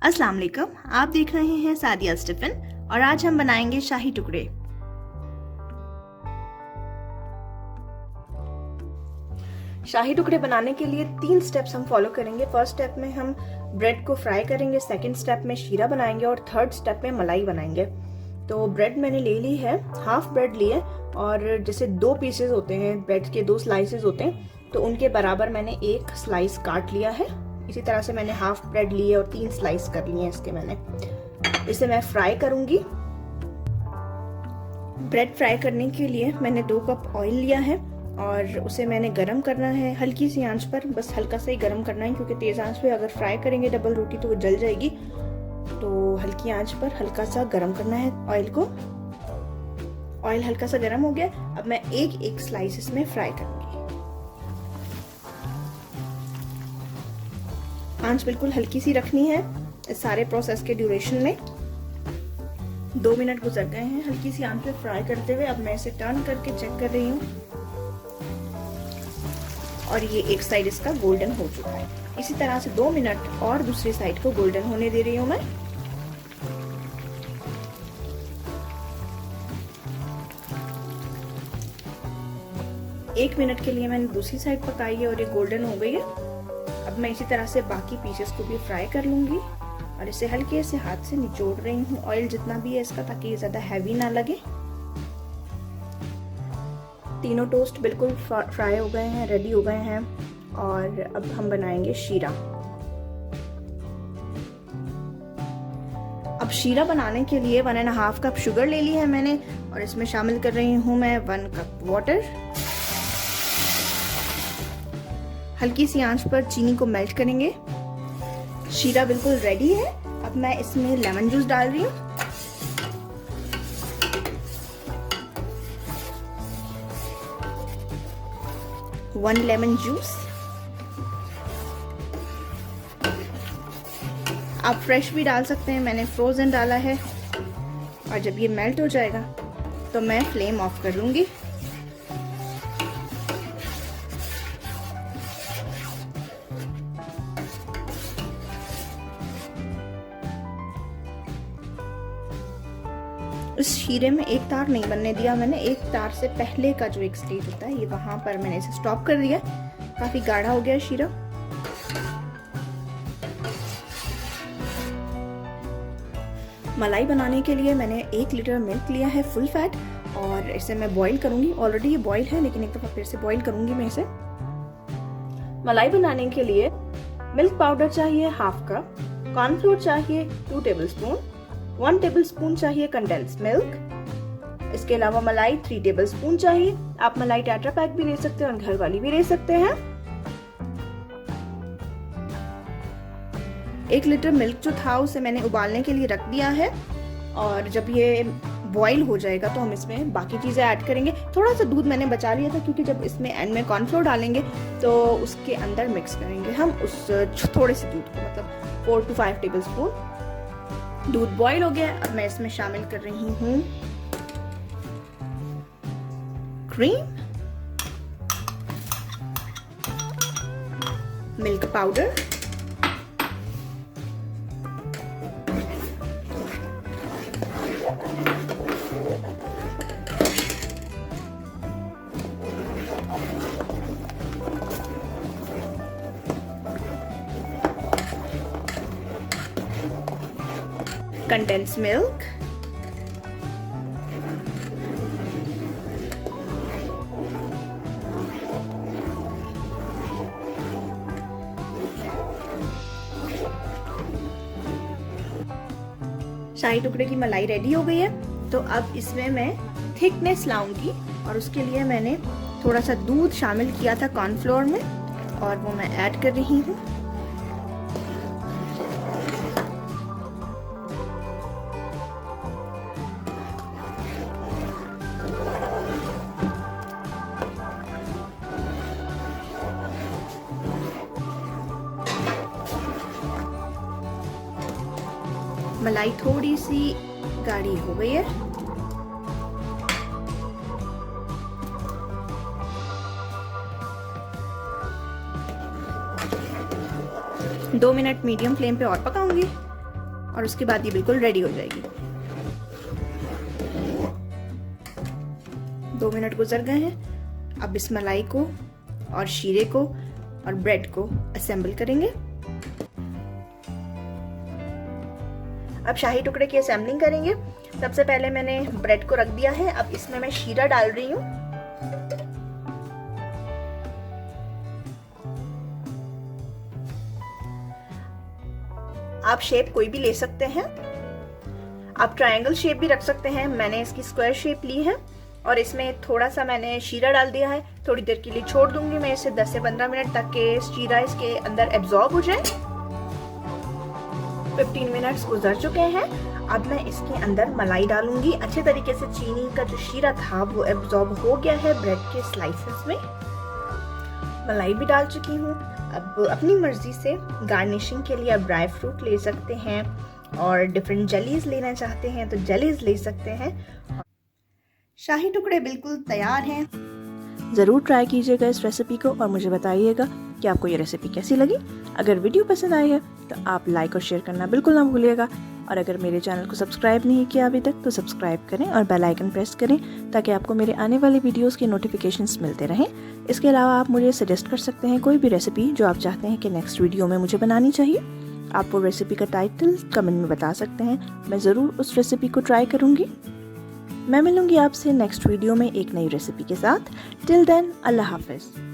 अस्सलाम वालेकुम, आप देख रहे हैं सादियाज़ टिफ़िन और आज हम बनाएंगे शाही टुकड़े। शाही टुकड़े बनाने के लिए 3 स्टेप्स हम फॉलो करेंगे। फर्स्ट स्टेप में हम ब्रेड को फ्राई करेंगे, सेकंड स्टेप में शीरा बनाएंगे और थर्ड स्टेप में मलाई बनाएंगे। तो ब्रेड मैंने ले ली है, हाफ ब्रेड ली है और जैसे 2 पीसेस होते हैं, ब्रेड के 2 स्लाइसेस होते हैं, तो उनके बराबर मैंने 1 स्लाइस काट लिया है। इसी तरह से मैंने हाफ ब्रेड ली है और 3 स्लाइस कर लिए हैं इसके मैंने। इसे मैं फ्राई करूंगी। ब्रेड फ्राई करने के लिए मैंने 2 कप ऑयल लिया है और उसे मैंने गरम करना है हल्की सी आंच पर, बस हल्का सा ही गरम करना है क्योंकि तेज आंच पे अगर फ्राई करेंगे डबल रोटी तो वो जल जाएगी। तो हल्की आंच पर हल्का सा गरम करना है ऑयल को। ऑयल हल्का सा गरम हो गया, अब मैं एक स्लाइस इसमें फ्राई करूंगी। आंच बिल्कुल हल्की सी रखनी है इस सारे प्रोसेस के ड्यूरेशन में। 2 मिनट गुजर गए हैं हल्की सी आंच पे फ्राई करते हुए। अब मैं इसे टर्न करके चेक कर रही हूँ और ये एक साइड इसका गोल्डन हो चुका है। इसी तरह से 2 मिनट और दूसरी साइड को गोल्डन होने दे रही हूँ मैं। एक मिनट के लिए मैंने दूसरी साइड पकाई है और ये गोल्डन हो गई है। अब मैं इसी तरह से बाकी पीसेस को भी फ्राई कर लूंगी और इसे हल्के से हाथ से निचोड़ रही हूँ ऑयल जितना भी है इसका, ताकि ये ज्यादा हैवी ना लगे। तीनों टोस्ट बिल्कुल फ्राई हो गए हैं, रेडी हो गए हैं और अब हम बनाएंगे शीरा। अब शीरा बनाने के लिए 1.5 कप शुगर ले ली है मैंने और इसमें शामिल कर रही हूँ मैं 1 कप वाटर। हल्की सी आंच पर चीनी को मेल्ट करेंगे। शीरा बिल्कुल रेडी है। अब मैं इसमें लेमन जूस डाल रही हूँ। One lemon juice. आप फ्रेश भी डाल सकते हैं, मैंने फ्रोजन डाला है। और जब ये मेल्ट हो जाएगा तो मैं फ्लेम ऑफ कर लूंगी। इस शीरे में एक तार नहीं बनने दिया मैंने। एक तार से पहले का जो एक स्टेज होता है ये वहां पर मैंने इसे स्टॉप कर दिया। काफी गाढ़ा हो गया शीरा। मलाई बनाने के लिए मैंने 1 लीटर मिल्क लिया है फुल फैट और इसे मैं बॉईल करूंगी। ऑलरेडी ये बॉईल है लेकिन एक दफा फिर से बॉईल करूंगी मैं इसे। मलाई बनाने के लिए मिल्क पाउडर चाहिए हाफ कप, कॉर्नफ्लोर चाहिए 2 टेबलस्पून, 1 टेबलस्पून चाहिए कंडेंस्ड मिल्क। इसके अलावा मलाई 3 टेबलस्पून चाहिए। आप मलाई टेट्रा पैक भी ले सकते हैं और घर वाली भी ले सकते हैं। 1 लीटर मिल्क जो था उसे मैंने उबालने के लिए रख दिया है और जब ये बॉईल हो जाएगा तो हम इसमें बाकी चीजें ऐड करेंगे। थोड़ा सा दूध मैंने बचा लिया था क्योंकि जब इसमें एंड में कॉर्नफ्लोर डालेंगे तो उसके अंदर मिक्स करेंगे हम उस थोड़े से दूध को, मतलब 4 to 5 टेबलस्पून। दूध बॉईल हो गया। अब मैं इसमें शामिल कर रही हूँ cream, milk powder, condensed milk, shahi tukde की मलाई रेडी हो गई है। तो अब इसमें मैं थिकनेस लाऊंगी और उसके लिए मैंने थोड़ा सा दूध शामिल किया था कॉर्नफ्लोर में और वो मैं ऐड कर रही हूँ। मलाई थोड़ी सी गाढ़ी हो गई है। 2 मिनट मीडियम फ्लेम पे और पकाऊंगी। और उसके बाद ये बिल्कुल रेडी हो जाएगी। 2 मिनट गुजर गए हैं। अब इस मलाई को और शीरे को और ब्रेड को असेंबल करेंगे। अब शाही टुकड़े की असेंबलिंग करेंगे। सबसे पहले मैंने ब्रेड को रख दिया है। अब इसमें मैं शीरा डाल रही हूँ। आप शेप कोई भी ले सकते हैं। आप ट्रायंगल शेप भी रख सकते हैं। मैंने इसकी स्क्वायर शेप ली है और इसमें थोड़ा सा मैंने शीरा डाल दिया है। थोड़ी देर के लिए छोड़ दूंगी मैं इसे 10 से 15 मिनट तक के शीरा इसके अंदर एब्जॉर्ब हो जाए। 15 मिनट्स गुजर चुके हैं। अब मैं इसके अंदर मलाई डालूंगी। अच्छे तरीके से चीनी का जो शीरा था वो एब्जॉर्ब हो गया है ब्रेड के स्लाइसेस में। मलाई भी डाल चुकी हूँ। अब अपनी मर्जी से गार्निशिंग के लिए आप ड्राई फ्रूट ले सकते हैं और डिफरेंट जेलीज लेना चाहते हैं तो जेलीज ले सकते हैं। शाही टुकड़े बिल्कुल तैयार हैं। ज़रूर ट्राई कीजिएगा इस रेसिपी को और मुझे बताइएगा कि आपको ये रेसिपी कैसी लगी। अगर वीडियो पसंद आई है तो आप लाइक और शेयर करना बिल्कुल ना भूलिएगा। और अगर मेरे चैनल को सब्सक्राइब नहीं किया अभी तक तो सब्सक्राइब करें और बेल आइकन प्रेस करें ताकि आपको मेरे आने वाले वीडियोस के नोटिफिकेशंस मिलते रहें। इसके अलावा आप मुझे सजेस्ट कर सकते हैं कोई भी रेसिपी जो आप चाहते हैं कि नेक्स्ट वीडियो में मुझे बनानी चाहिए। आप वो रेसिपी का टाइटल कमेंट में बता सकते हैं। मैं ज़रूर उस रेसिपी को ट्राई करूँगी। मैं मिलूँगी आपसे नेक्स्ट वीडियो में एक नई रेसिपी के साथ। टिल देन, अल्लाह हाफिज़।